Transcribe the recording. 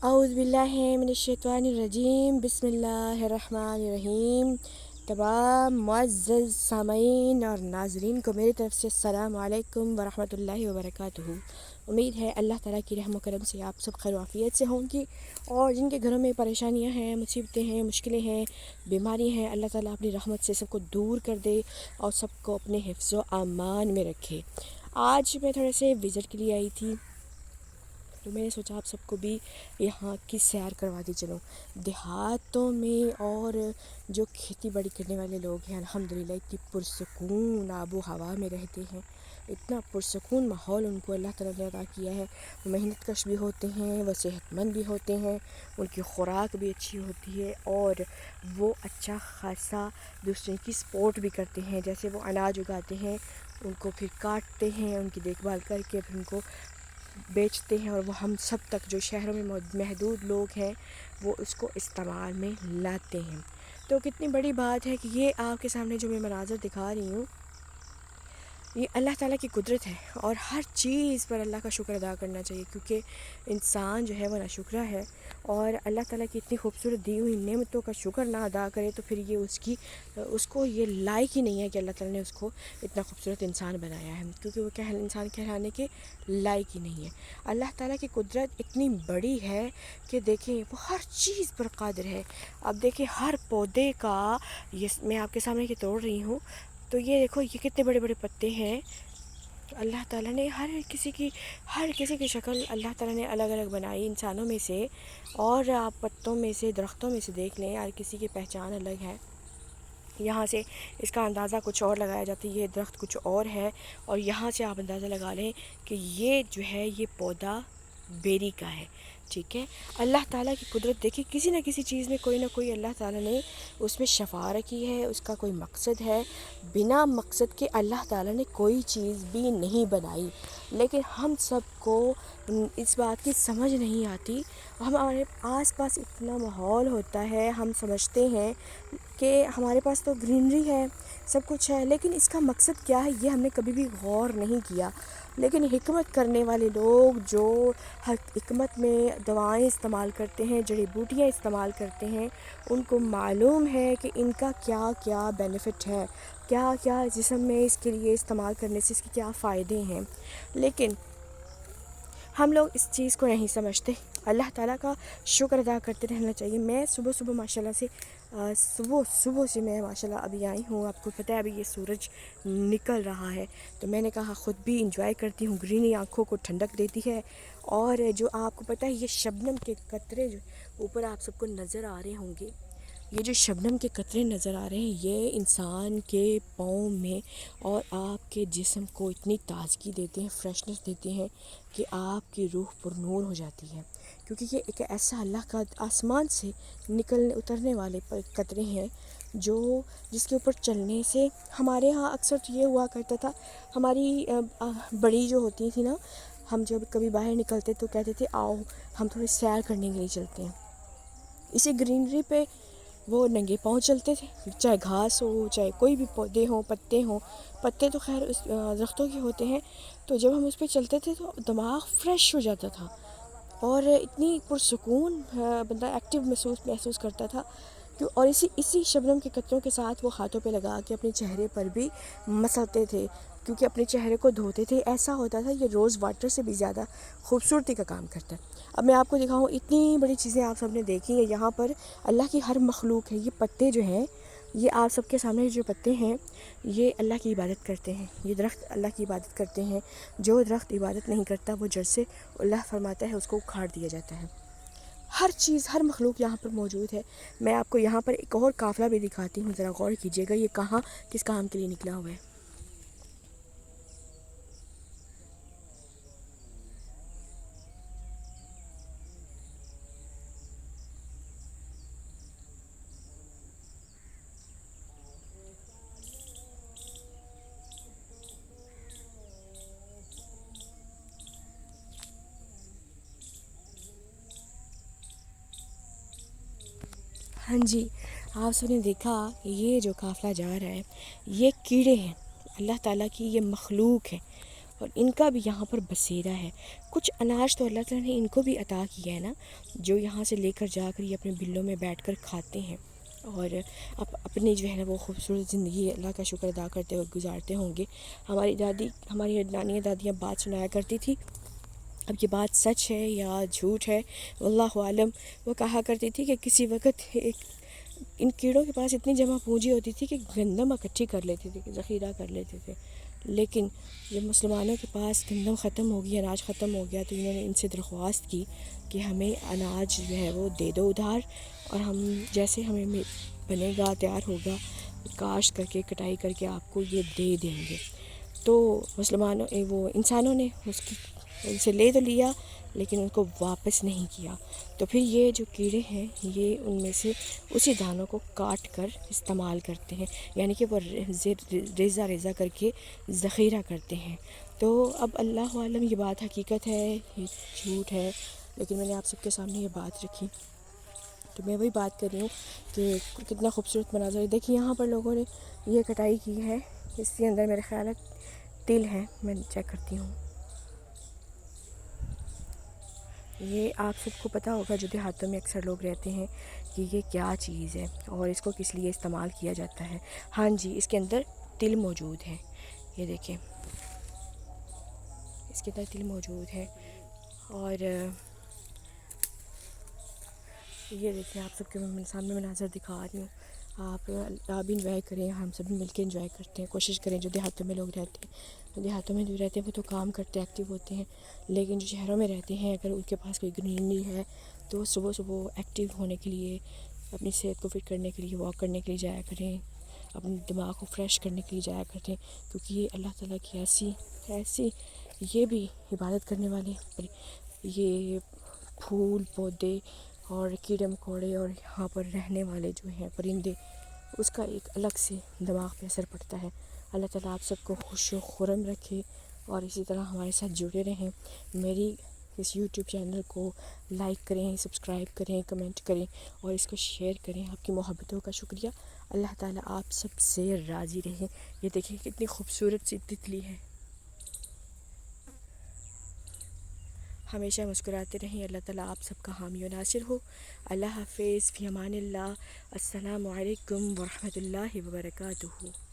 اعوذ باللہ من الشیطان الرجیم، بسم اللہ الرحمن الرحیم۔ تمام معزز سامعین اور ناظرین کو میری طرف سے السلام علیکم ورحمۃ اللہ وبرکاتہ۔ امید ہے اللہ تعالیٰ کی رحم و کرم سے آپ سب خیر و عافیت سے ہوں گی، اور جن کے گھروں میں پریشانیاں ہیں، مصیبتیں ہیں، مشکلیں ہیں، بیماری ہیں، اللہ تعالیٰ اپنی رحمت سے سب کو دور کر دے اور سب کو اپنے حفظ و امان میں رکھے۔ آج میں تھوڑے سے وزٹ کے لیے آئی تھی، تو میں نے سوچا آپ سب کو بھی یہاں کی سیر کروا دی چلوں۔ دیہاتوں میں اور جو کھیتی باڑی کرنے والے لوگ ہیں الحمدللہ اتنی پرسکون آب و ہوا میں رہتے ہیں، اتنا پرسکون ماحول ان کو اللہ تعالیٰ نے عطا کیا ہے۔ وہ محنت کش بھی ہوتے ہیں، وہ صحت مند بھی ہوتے ہیں، ان کی خوراک بھی اچھی ہوتی ہے، اور وہ اچھا خاصا دوسرے کی سپورٹ بھی کرتے ہیں۔ جیسے وہ اناج اگاتے ہیں، ان کو پھر کاٹتے ہیں، ان کی دیکھ بھال کر کے پھر ان کو بیچتے ہیں، اور وہ ہم سب تک جو شہروں میں محدود لوگ ہیں وہ اس کو استعمال میں لاتے ہیں۔ تو کتنی بڑی بات ہے کہ یہ آپ کے سامنے جو میں مناظر دکھا رہی ہوں، یہ اللہ تعالیٰ کی قدرت ہے، اور ہر چیز پر اللہ کا شکر ادا کرنا چاہیے، کیونکہ انسان جو ہے وہ ناشکرا ہے، اور اللہ تعالیٰ کی اتنی خوبصورت دی ہوئی نعمتوں کا شکر نہ ادا کرے تو پھر یہ اس کو یہ لائق ہی نہیں ہے کہ اللہ تعالیٰ نے اس کو اتنا خوبصورت انسان بنایا ہے، کیونکہ وہ انسان کہلانے کے لائق ہی نہیں ہے۔ اللہ تعالیٰ کی قدرت اتنی بڑی ہے کہ دیکھیں وہ ہر چیز پر قادر ہے۔ اب دیکھیں ہر پودے کا، یہ میں آپ کے سامنے یہ توڑ رہی ہوں، تو یہ دیکھو یہ کتنے بڑے بڑے پتے ہیں۔ اللہ تعالیٰ نے ہر کسی کی شکل اللہ تعالیٰ نے الگ الگ بنائی انسانوں میں سے، اور آپ پتوں میں سے، درختوں میں سے دیکھ لیں، ہر کسی کی پہچان الگ ہے۔ یہاں سے اس کا اندازہ کچھ اور لگایا جاتا ہے، یہ درخت کچھ اور ہے، اور یہاں سے آپ اندازہ لگا لیں کہ یہ جو ہے یہ پودا بیری کا ہے، ٹھیک ہے۔ اللہ تعالیٰ کی قدرت دیکھیں، کسی نہ کسی چیز میں کوئی نہ کوئی اللہ تعالیٰ نے اس میں شفا رکھی ہے، اس کا کوئی مقصد ہے۔ بنا مقصد کے اللہ تعالیٰ نے کوئی چیز بھی نہیں بنائی، لیکن ہم سب کو اس بات کی سمجھ نہیں آتی۔ ہمارے آس پاس اتنا ماحول ہوتا ہے، ہم سمجھتے ہیں کہ ہمارے پاس تو گرینری ہے، سب کچھ ہے، لیکن اس کا مقصد کیا ہے یہ ہم نے کبھی بھی غور نہیں کیا۔ لیکن حکمت کرنے والے لوگ جو حکمت میں دوائیں استعمال کرتے ہیں، جڑی بوٹیاں استعمال کرتے ہیں، ان کو معلوم ہے کہ ان کا کیا کیا بینیفٹ ہے، کیا کیا جسم میں اس کے لیے استعمال کرنے سے اس کے کیا فائدے ہیں، لیکن ہم لوگ اس چیز کو نہیں سمجھتے۔ اللہ تعالیٰ کا شکر ادا کرتے رہنا چاہیے۔ میں صبح ماشاءاللہ سے صبح سے میں ماشاءاللہ ابھی آئی ہوں، آپ کو پتہ ہے ابھی یہ سورج نکل رہا ہے، تو میں نے کہا خود بھی انجوائے کرتی ہوں، گرینری آنکھوں کو ٹھنڈک دیتی ہے، اور جو آپ کو پتہ ہے یہ شبنم کے قطرے جو اوپر آپ سب کو نظر آ رہے ہوں گے، یہ جو شبنم کے قطرے نظر آ رہے ہیں یہ انسان کے پاؤں میں اور آپ کے جسم کو اتنی تازگی دیتے ہیں، فریشنس دیتے ہیں کہ آپ کی روح پر نور ہو جاتی ہے، کیونکہ یہ ایک ایسا اللہ کا آسمان سے اترنے والے قطرے ہیں جس کے اوپر چلنے سے ہمارے ہاں اکثر تو یہ ہوا کرتا تھا، ہماری بڑی جو ہوتی تھی نا، ہم جب کبھی باہر نکلتے تو کہتے تھے آؤ ہم تھوڑی سیر کرنے کے لیے چلتے ہیں، اسی گرینری پہ وہ ننگے پاؤں چلتے تھے، چاہے گھاس ہو، چاہے کوئی بھی پودے ہوں، پتے ہوں، پتے تو خیر اس درختوں کے ہوتے ہیں، تو جب ہم اس پہ چلتے تھے تو دماغ فریش ہو جاتا تھا، اور اتنی پرسکون بندہ ایکٹیو محسوس کرتا تھا، اور اسی شبنم کے قطروں کے ساتھ وہ ہاتھوں پہ لگا کے اپنے چہرے پر بھی مسلتے تھے، کیونکہ اپنے چہرے کو دھوتے تھے، ایسا ہوتا تھا یہ روز واٹر سے بھی زیادہ خوبصورتی کا کام کرتا ہے۔ اب میں آپ کو دکھاؤں، اتنی بڑی چیزیں آپ سب نے دیکھی ہیں، یہاں پر اللہ کی ہر مخلوق ہے، یہ پتے جو ہیں، یہ آپ سب کے سامنے جو پتے ہیں یہ اللہ کی عبادت کرتے ہیں، یہ درخت اللہ کی عبادت کرتے ہیں، جو درخت عبادت نہیں کرتا وہ جڑ سے اللہ فرماتا ہے اس کو اکھاڑ دیا جاتا ہے۔ ہر چیز، ہر مخلوق یہاں پر موجود ہے۔ میں آپ کو یہاں پر ایک اور قافلہ بھی دکھاتی ہوں، ذرا غور کیجیے گا یہ کہاں کس کام کے لیے نکلا ہوا ہے۔ ہاں جی، آپ سب نے دیکھا یہ جو قافلہ جا رہا ہے یہ کیڑے ہیں، اللہ تعالیٰ کی یہ مخلوق ہے، اور ان کا بھی یہاں پر بسیرا ہے. کچھ اناج تو اللہ تعالیٰ نے ان کو بھی عطا کیا ہے نا، جو یہاں سے لے کر جا کر یہ اپنے بلوں میں بیٹھ کر کھاتے ہیں اور اپنی جو ہے نا وہ خوبصورت زندگی اللہ کا شکر ادا کرتے ہوئے گزارتے ہوں گے. ہماری نانیاں دادیاں بات سنایا کرتی تھی، اب یہ بات سچ ہے یا جھوٹ ہے واللہ عالم. وہ کہا کرتی تھی کہ کسی وقت ان کیڑوں کے پاس اتنی جمع پونجی ہوتی تھی کہ گندم اکٹھی کر لیتے تھے، ذخیرہ کر لیتے تھے. لیکن جب مسلمانوں کے پاس گندم ختم ہو گیا، اناج ختم ہو گیا، تو انہوں نے ان سے درخواست کی کہ ہمیں اناج جو ہے وہ دے دو ادھار، اور ہم جیسے ہمیں بنے گا، تیار ہوگا، کاشت کر کے کٹائی کر کے آپ کو یہ دے دیں گے. تو وہ انسانوں نے ان سے لے تو لیا لیکن ان کو واپس نہیں کیا. تو پھر یہ جو کیڑے ہیں یہ ان میں سے اسی دانوں کو کاٹ کر استعمال کرتے ہیں، یعنی کہ وہ ریزہ ریزہ کر کے ذخیرہ کرتے ہیں. تو اب اللہ عالم یہ بات حقیقت ہے یہ جھوٹ ہے، لیکن میں نے آپ سب کے سامنے یہ بات رکھی. تو میں وہی بات کر رہی ہوں کہ کتنا خوبصورت مناظر ہے. دیکھیے یہاں پر لوگوں نے یہ کٹائی کی ہے، اس کے اندر میرے خیال ہے تل ہے، میں چیک کرتی ہوں. یہ آپ سب کو پتہ ہوگا جو دیہاتوں میں اکثر لوگ رہتے ہیں کہ یہ کیا چیز ہے اور اس کو کس لیے استعمال کیا جاتا ہے. ہاں جی، اس کے اندر تل موجود ہے، یہ دیکھیں اس کے اندر تل موجود ہے. اور یہ دیکھیں آپ سب کے سامنے مناظر دکھا رہی ہوں. آپ بھی انجوائے کریں، ہم سب مل کے انجوائے کرتے ہیں. کوشش کریں جو دیہاتوں میں لوگ رہتے ہیں، دیہاتوں میں جو رہتے ہیں وہ تو کام کرتے ایکٹیو ہوتے ہیں، لیکن جو شہروں میں رہتے ہیں اگر ان کے پاس کوئی گرینری ہے تو صبح صبح ایکٹیو ہونے کے لیے، اپنی صحت کو فٹ کرنے کے لیے واک کرنے کے لیے جایا کریں، اپنے دماغ کو فریش کرنے کے لیے جایا کریں. کیونکہ یہ اللہ تعالیٰ کی ایسی یہ بھی عبادت کرنے والے یہ پھول پودے اور کیڑے مکوڑے اور یہاں پر رہنے والے جو ہیں پرندے، اس کا ایک الگ سے دماغ پہ اثر پڑتا ہے. اللہ تعالیٰ آپ سب کو خوش و خرم رکھے اور اسی طرح ہمارے ساتھ جڑے رہیں. میری اس یوٹیوب چینل کو لائک کریں، سبسکرائب کریں، کمنٹ کریں اور اس کو شیئر کریں. آپ کی محبتوں کا شکریہ. اللہ تعالیٰ آپ سب سے راضی رہیں. یہ دیکھیں کتنی خوبصورت سی تتلی ہے. ہمیشہ مسکراتے رہیں. اللہ تعالیٰ آپ سب کا حامی و ناصر ہو. اللہ حافظ، فی امان اللہ. السلام علیکم ورحمۃ اللہ وبرکاتہ.